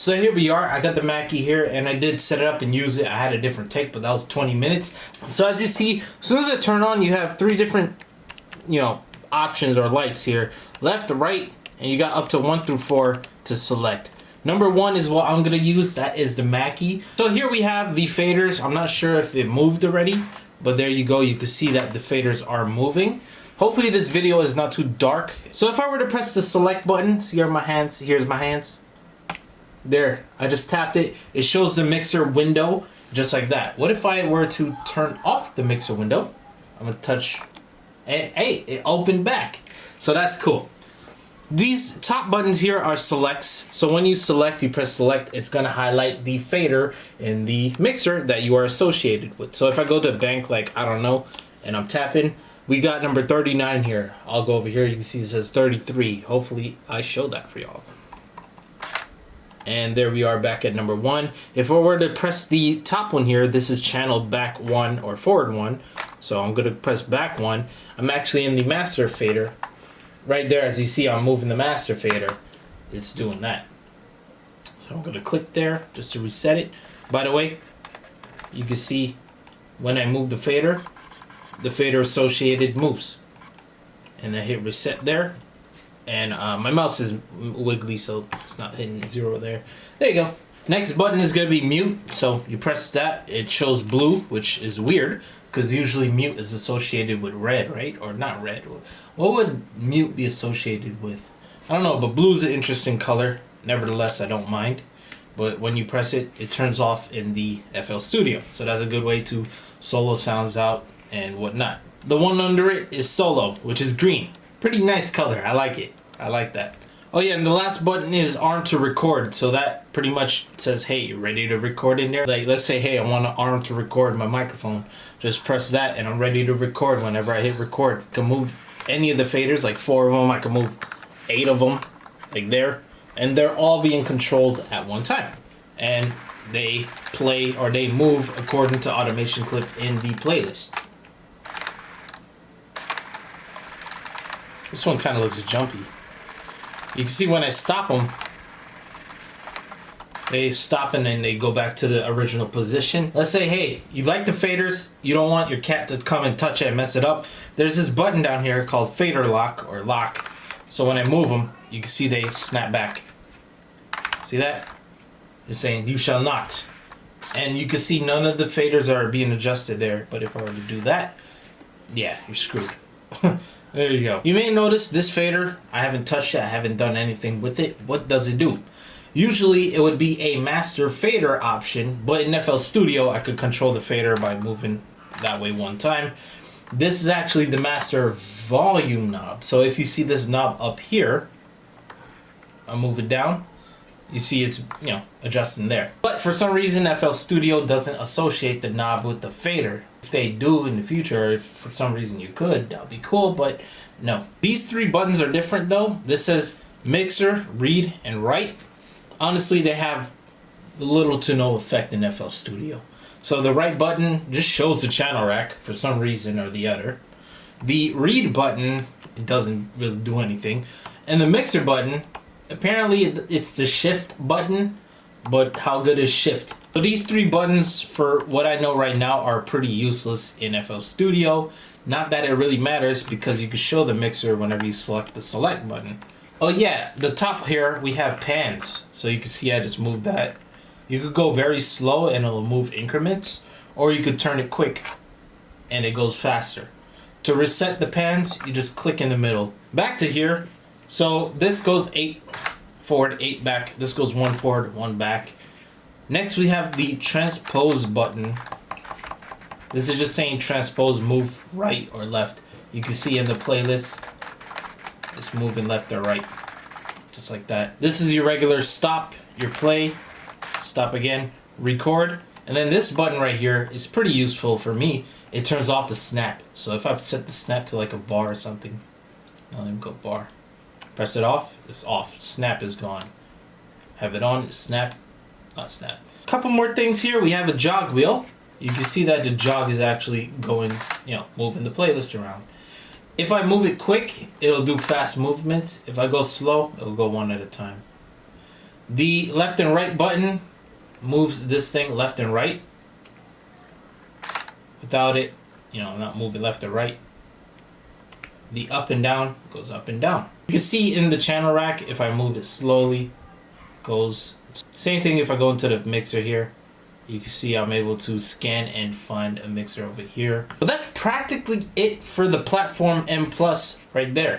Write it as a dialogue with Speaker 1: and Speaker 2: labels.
Speaker 1: So here we are. I got the Mackie here and I did set it up and use it. I had a different take, but that was 20 minutes. So as you see, as soon as I turn on, you have three different, options or lights here. Left, right, and you got up to 1 through 4 to select. Number 1 is what I'm going to use. That is the Mackie. So here we have the faders. I'm not sure if it moved already, but there you go. You can see that the faders are moving. Hopefully this video is not too dark. So if I were to press the select button, see here my hands, here's my hands. There, I just tapped it. It shows the mixer window just like that. What if I were to turn off the mixer window? I'm gonna touch, and hey, it opened back. So that's cool. These top buttons here are selects. So when you select, you press select, it's gonna highlight the fader in the mixer that you are associated with. So if I go to bank, like, I don't know, and I'm tapping, we got number 39 here. I'll go over here, you can see it says 33. Hopefully I show that for y'all. And there we are back at number 1. If I were to press the top one here, this is channel back 1 or forward 1. So I'm gonna press back 1. I'm actually in the master fader. Right there, as you see, I'm moving the master fader. It's doing that. So I'm gonna click there just to reset it. By the way, you can see when I move the fader associated moves. And I hit reset there. And my mouse is wiggly, so it's not hitting 0 there. There you go. Next button is gonna be mute. So you press that, it shows blue, which is weird, because usually mute is associated with red, right? Or not red. What would mute be associated with? I don't know, but blue is an interesting color. Nevertheless, I don't mind. But when you press it, it turns off in the FL Studio. So that's a good way to solo sounds out and whatnot. The one under it is solo, which is green. Pretty nice color. I like it. I like that. Oh yeah, and the last button is arm to record. So that pretty much says, hey, you ready to record in there? Like, let's say, hey, I want an arm to record my microphone. Just press that and I'm ready to record whenever I hit record. I can move any of the faders, like 4 of them. I can move 8 of them, like there. And they're all being controlled at one time. And they play or they move according to Automation Clip in the playlist. This one kind of looks jumpy. You can see when I stop them, they stop and then they go back to the original position. Let's say, hey, you like the faders, you don't want your cat to come and touch it and mess it up. There's this button down here called fader lock or lock. So when I move them, you can see they snap back. See that? It's saying you shall not. And you can see none of the faders are being adjusted there. But if I were to do that, yeah, you're screwed. There you go. You may notice this fader, I haven't touched it, I haven't done anything with it. What does it do? Usually it would be a master fader option, but in FL Studio I could control the fader by moving that way one time. This is actually the master volume knob. So if you see this knob up here, I'll move it down. You see it's, adjusting there. But for some reason FL Studio doesn't associate the knob with the fader. If they do in the future, if for some reason you could, that would be cool, but no. These 3 buttons are different though. This says mixer, read, and write. Honestly, they have little to no effect in FL Studio. So the right button just shows the channel rack for some reason or the other. The read button, it doesn't really do anything. And the mixer button, apparently it's the shift button, but how good is shift? So these 3 buttons, for what I know right now, are pretty useless in FL Studio. Not that it really matters because you can show the mixer whenever you select the select button. Oh yeah, the top here we have pans. So you can see I just moved that. You could go very slow and it'll move increments, or you could turn it quick and it goes faster. To reset the pans, you just click in the middle. Back to here. So this goes 8 forward, 8 back. This goes 1 forward, 1 back. Next we have the transpose button. This is just saying transpose, move right or left. You can see in the playlist, it's moving left or right. Just like that. This is your regular stop, your play, stop again, record. And then this button right here is pretty useful for me. It turns off the snap. So if I set the snap to like a bar or something, let me go bar. Press it off, it's off. Snap is gone. Have it on, snap, not snap. Couple more things here. We have a jog wheel. You can see that the jog is actually going, moving the playlist around. If I move it quick, it'll do fast movements. If I go slow, it'll go one at a time. The left and right button moves this thing left and right. Without it, you know, not moving left or right. The up and down goes up and down. You can see in the channel rack, if I move it slowly, goes. Same thing if I go into the mixer here. You can see I'm able to scan and find a mixer over here. But that's practically it for the Platform M Plus right there.